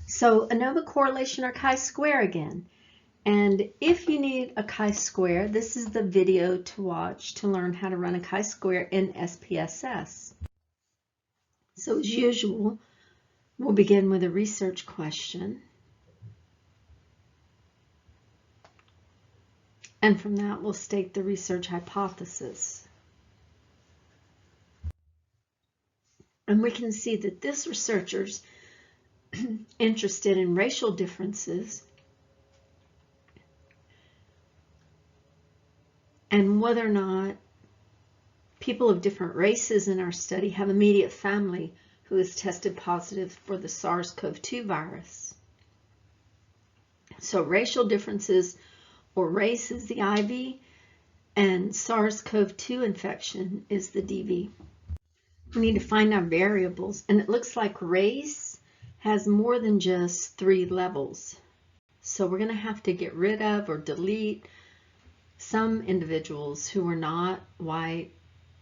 So ANOVA correlation or chi-square again. And if you need a chi-square, this is the video to watch to learn how to run a chi-square in SPSS. So as usual, we'll begin with a research question. And from that, we'll state the research hypothesis. And we can see that this researcher's interested in racial differences and whether or not people of different races in our study have immediate family who has tested positive for the SARS-CoV-2 virus. So racial differences or race is the IV and SARS-CoV-2 infection is the DV. We need to find our variables, and it looks like race has more than just 3 levels. So we're going to have to get rid of or delete some individuals who are not white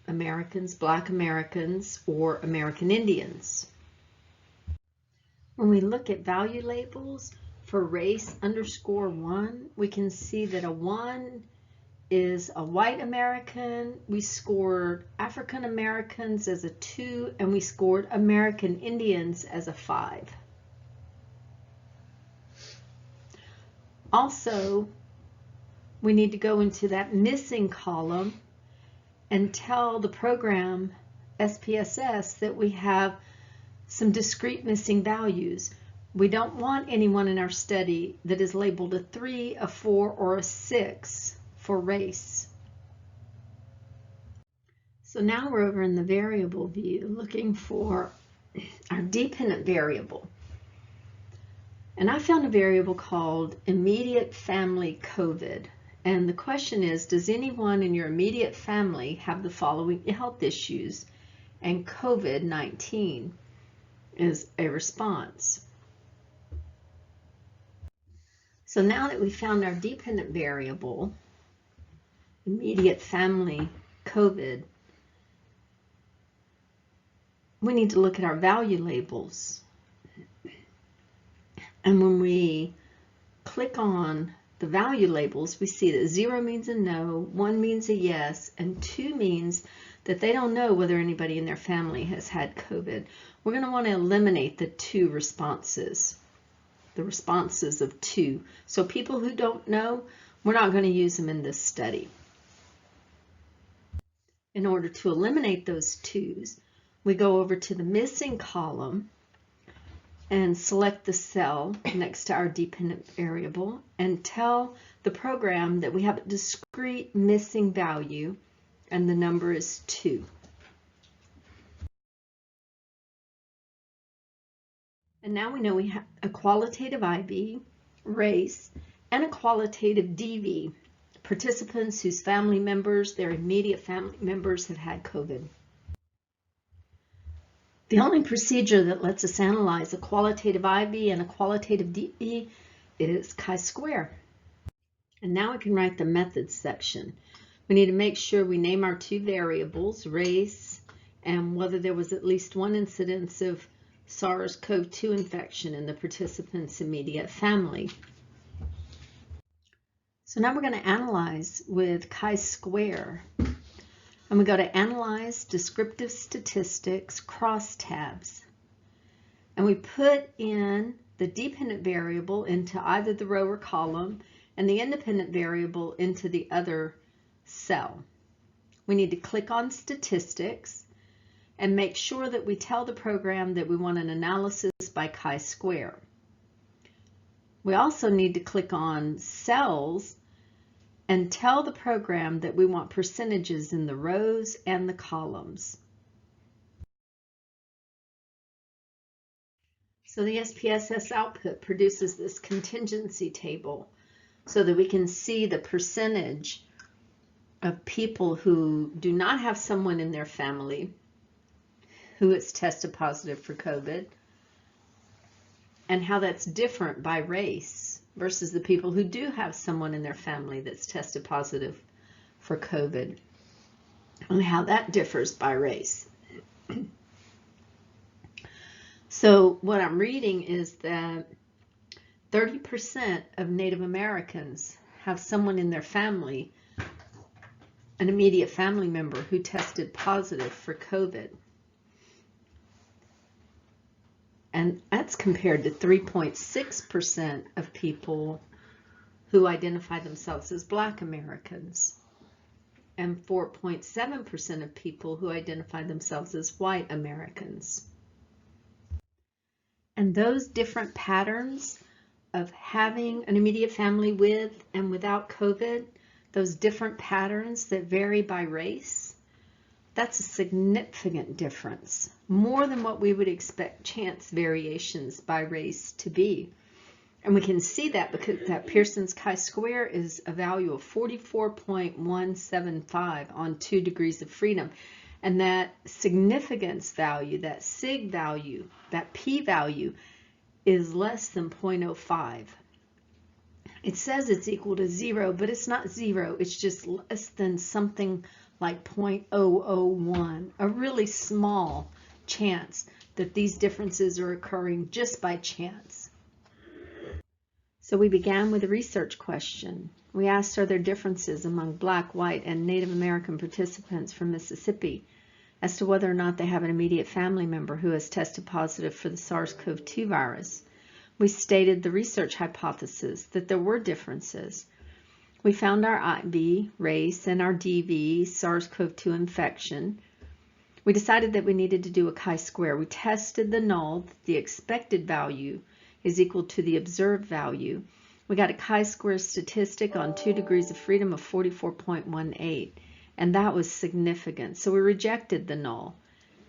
Americans, Black Americans, or American Indians. When we look at value labels for race _1, we can see that a 1 is a white American. We scored African Americans as a 2, and we scored American Indians as a 5. Also, we need to go into that missing column and tell the program SPSS that we have some discrete missing values. We don't want anyone in our study that is labeled a 3, a 4, or a 6 for race. So now we're over in the variable view looking for our dependent variable. And I found a variable called immediate family COVID. And the question is, does anyone in your immediate family have the following health issues? And COVID-19 is a response. So now that we found our dependent variable, immediate family COVID, we need to look at our value labels. And when we click on the value labels, we see that 0 means a no, 1 means a yes, and 2 means that they don't know whether anybody in their family has had COVID. We're going to want to eliminate the 2 responses, the responses of 2. So people who don't know, we're not going to use them in this study. In order to eliminate those 2's, we go over to the missing column and select the cell next to our dependent variable and tell the program that we have a discrete missing value and the number is 2. And now we know we have a qualitative IV, race, and a qualitative DV, participants whose family members, their immediate family members have had COVID. The only procedure that lets us analyze a qualitative IV and a qualitative DV is chi-square. And now we can write the methods section. We need to make sure we name our 2 variables, race, and whether there was at least 1 incidence of SARS-CoV-2 infection in the participant's immediate family. So now we're going to analyze with chi-square. And we go to Analyze, Descriptive Statistics, crosstabs. And we put in the dependent variable into either the row or column and the independent variable into the other cell. We need to click on Statistics and make sure that we tell the program that we want an analysis by chi-square. We also need to click on Cells and tell the program that we want percentages in the rows and the columns. So the SPSS output produces this contingency table so that we can see the percentage of people who do not have someone in their family who has tested positive for COVID and how that's different by race versus the people who do have someone in their family that's tested positive for COVID, and how that differs by race. So what I'm reading is that 30% of Native Americans have someone in their family, an immediate family member, who tested positive for COVID. And that's compared to 3.6% of people who identify themselves as Black Americans and 4.7% of people who identify themselves as white Americans. And those different patterns of having an immediate family with and without COVID, those different patterns that vary by race, that's a significant difference, more than what we would expect chance variations by race to be. And we can see that because that Pearson's chi-square is a value of 44.175 on 2 degrees of freedom. And that significance value, that sig value, that p-value is less than 0.05. It says it's equal to 0, but it's not 0. It's just less than something like 0.001, a really small chance that these differences are occurring just by chance. So we began with a research question. We asked, are there differences among Black, white, and Native American participants from Mississippi as to whether or not they have an immediate family member who has tested positive for the SARS-CoV-2 virus? We stated the research hypothesis that there were differences. We found our IV, race, and our DV, SARS-CoV-2 infection. We decided that we needed to do a chi-square. We tested the null, the expected value is equal to the observed value. We got a chi-square statistic on 2 degrees of freedom of 44.18, and that was significant. So we rejected the null,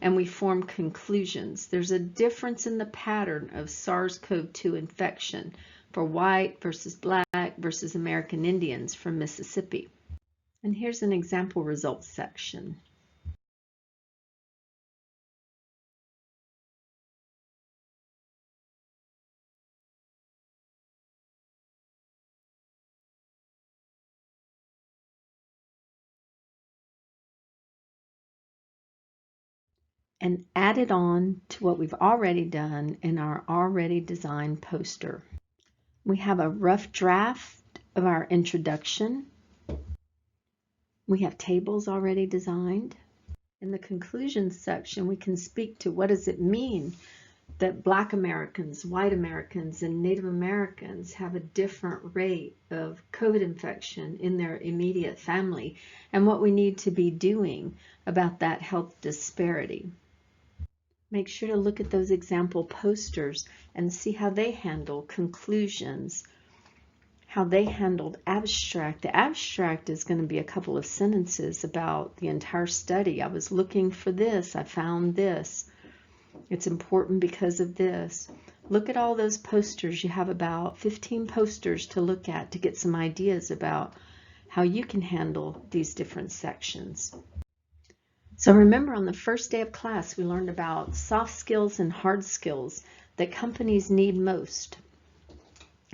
and we formed conclusions. There's a difference in the pattern of SARS-CoV-2 infection for white versus Black versus American Indians from Mississippi. And here's an example results section. And add it on to what we've already done in our already designed poster. We have a rough draft of our introduction. We have tables already designed. In the conclusion section, we can speak to what does it mean that Black Americans, white Americans, and Native Americans have a different rate of COVID infection in their immediate family, and what we need to be doing about that health disparity. Make sure to look at those example posters and see how they handle conclusions, how they handled abstract. The abstract is going to be a couple of sentences about the entire study. I was looking for this, I found this. It's important because of this. Look at all those posters. You have about 15 posters to look at to get some ideas about how you can handle these different sections. So remember, on the first day of class, we learned about soft skills and hard skills that companies need most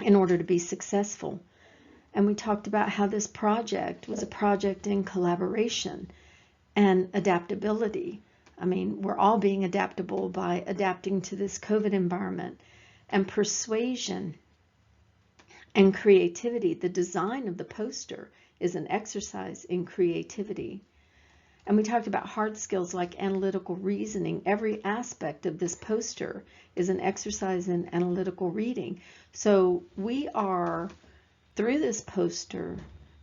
in order to be successful. And we talked about how this project was a project in collaboration and adaptability. I mean, we're all being adaptable by adapting to this COVID environment. And persuasion and creativity, the design of the poster is an exercise in creativity. And we talked about hard skills like analytical reasoning. Every aspect of this poster is an exercise in analytical reading. So we are, through this poster,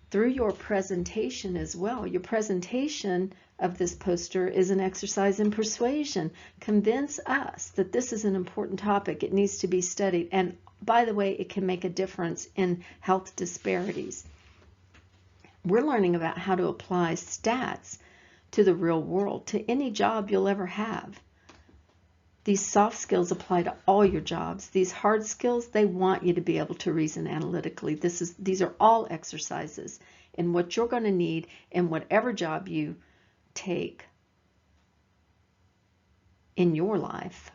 through your presentation as well. Your presentation of this poster is an exercise in persuasion. Convince us that this is an important topic. It needs to be studied. And by the way, it can make a difference in health disparities. We're learning about how to apply stats to the real world, to any job you'll ever have. These soft skills apply to all your jobs. These hard skills, they want you to be able to reason analytically. These are all exercises in what you're going to need in whatever job you take in your life.